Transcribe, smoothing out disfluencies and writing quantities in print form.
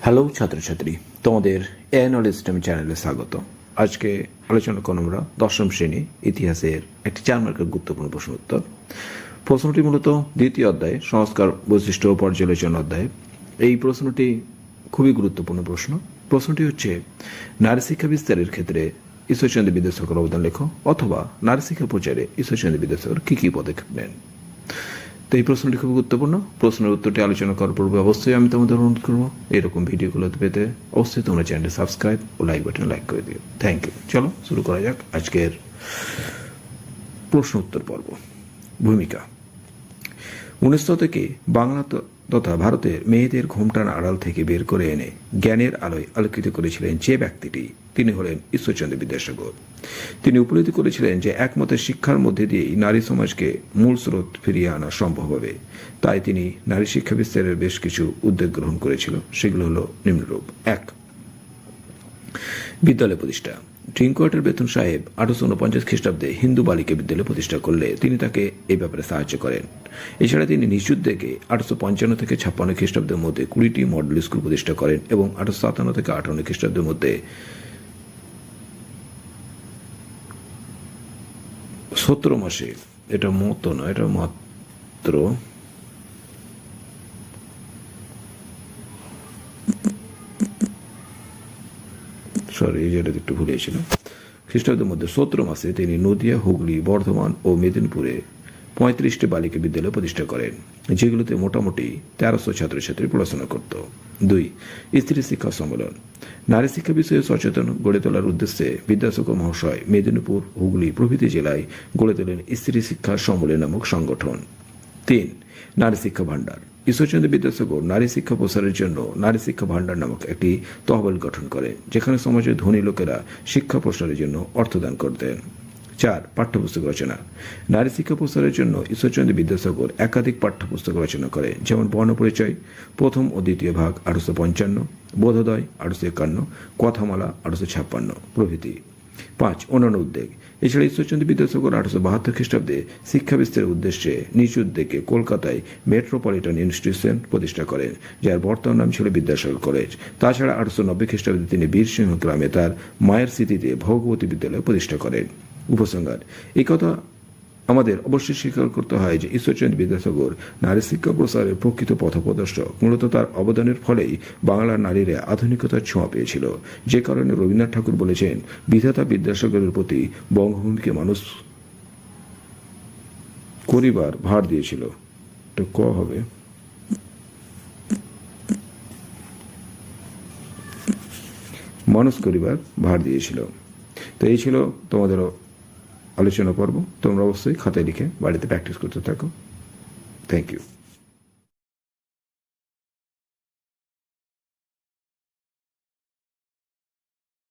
Hello ছাত্রছাত্রী, তোমাদের এ knowledge stem চ্যানেলে স্বাগত। আজকে আলোচনা করব আমরা দশম শ্রেণী ইতিহাসের একটি 4 মার্কের গুরুত্বপূর্ণ প্রশ্ন উত্তর। প্রশ্নটি মূলত দ্বিতীয় অধ্যায় সংস্কার বৈশিষ্ট্য ও পর্যালোচনা অধ্যায়। এই প্রশ্নটি খুবই গুরুত্বপূর্ণ প্রশ্ন। প্রশ্নটি হচ্ছে, নারী শিক্ষা বিস্তারের ক্ষেত্রে ঈশ্বরচন্দ্র বিদ্যাসাগর অবদান লেখো, অথবা নারী শিক্ষা প্রচারে ঈশ্বরচন্দ্র বিদ্যাসাগর কি কি পদক্ষেপ নেন। তো এই প্রশ্নটি খুব গুরুত্বপূর্ণ। প্রশ্নের উত্তরটি আলোচনা করার পূর্বে অবশ্যই আমি তোমাদের অনুরোধ করবো এরকম ভিডিওগুলো পেতে অবশ্যই তোমরা চ্যানেলটি সাবস্ক্রাইব ও লাইক বাটন লাইক করে দিও। Thank you. চলো শুরু করা যাক আজকের প্রশ্ন উত্তর পর্ব। ভূমিকা। 19 শতকে বাংলা তথা ভারতের মেয়েদের ঘোমটার আড়াল থেকে বের করে এনে জ্ঞানের আলোয় আলোকিত করেছিলেন যে ব্যক্তিটি, তিনি হলেন ঈশ্বরচন্দ্র বিদ্যাসাগর। তিনি উপলব্ধি করেছিলেন যে একমাত্র শিক্ষার মধ্যে দিয়েই নারী সমাজকে মূল স্রোত ফিরিয়ে আনা সম্ভব হবে। তাই তিনি নারী শিক্ষা বিস্তারের বেশ কিছু উদ্যোগ গ্রহণ করেছিল। সেগুলো হলো নিম্নরূপ। 1. বিদ্যালয় প্রতিষ্ঠা। ড্রিঙ্কওয়াটার বেতন সাহেব 1849 খ্রিস্টাব্দে হিন্দু বালিকা বিদ্যালয় প্রতিষ্ঠা করলে তিনি তাকে এই ব্যাপারে সাহায্য করেন। এছাড়া তিনি নিজ উদ্যোগে 1855 থেকে 56 খ্রিস্টাব্দের মধ্যে 20টি মডেল স্কুল প্রতিষ্ঠা করেন এবং 1857 থেকে 58 খ্রিস্টাব্দের মধ্যে 17 মাসে, এটা মতো না, এটা মাত্র একটু ভুলে ছিল, খ্রিস্টাব্দের মধ্যে 17 মাসে তিনি নদিয়া, হুগলি, বর্ধমান ও মেদিনীপুরে 35টি বালিকা বিদ্যালয় প্রতিষ্ঠা করেন, যেগুলোতে মোটামুটি 1300 ছাত্রছাত্রী পড়াশোনা করত। 2. স্ত্রী শিক্ষা সম্মেলন। নারী শিক্ষা বিষয়ে সচেতন গড়ে তোলার উদ্দেশ্যে বিদ্যাসাগর মহাশয় মেদিনীপুর, হুগলি প্রভৃতি জেলায় গড়ে তোলেন স্ত্রী শিক্ষা সম্মেলন নামক সংগঠন। 3. নারী শিক্ষা ভাণ্ডার। ঈশ্বরচন্দ্র বিদ্যাসাগর নারী শিক্ষা প্রসারের জন্য নারী শিক্ষা ভাণ্ডার নামক একটি তহবিল গঠন করেন, যেখানে সমাজের ধনী লোকেরা শিক্ষা প্রসারের জন্য অর্থদান করতেন। 4. পাঠ্যপুস্তক রচনা। নারী শিক্ষা প্রসারের জন্য ঈশ্বরচন্দ্র বিদ্যাসাগর একাধিক পাঠ্যপুস্তক রচনা করেন, যেমন বর্ণপরিচয় প্রথম ও দ্বিতীয় ভাগ 1855, বোধোদয় 1851, কথামালা 1856 প্রভৃতি। 5. অন্যান্য উদ্যোগ। এছাড়া ঈশ্বরচন্দ্র বিদ্যাসাগর 1872 খ্রিস্টাব্দে শিক্ষা বিস্তারের উদ্দেশ্যে নিজ উদ্যোগে কলকাতায় মেট্রোপলিটন ইনস্টিটিউশন প্রতিষ্ঠা করেন, যার বর্তমান নাম ছিল বিদ্যাসাগর কলেজ। তাছাড়া 1890 খ্রিস্টাব্দে তিনি বীরসিংহ গ্রামে তার মায়ের স্মৃতিতে ভগবতী বিদ্যালয় প্রতিষ্ঠা করেন। উপসংহার। এই কথা আমাদের অবশ্যই স্বীকার করতে হয় যে ঈশ্বরচন্দ্র বিদ্যাসাগর নারী শিক্ষা প্রসারের প্রকৃত পথপ্রদর্শক। মূলত তার অবদানের ফলেই বাংলার নারীরা আধুনিকতার ছোঁয়া পেয়েছিল, যে কারণে রবীন্দ্রনাথ ঠাকুর বলেছেন, বিধাতা বিদ্যাসাগরের প্রতি বঙ্গভূমিকে মানুষ করিবার ভার দিয়েছিল। ক হবে মানুষ করিবার ভার দিয়েছিল। তো এই ছিল তোমাদের আলোচনা পর্ব। তোমরা অবশ্যই খাতায় লিখে বাড়িতে প্র্যাকটিস করতে থাকো। Thank you.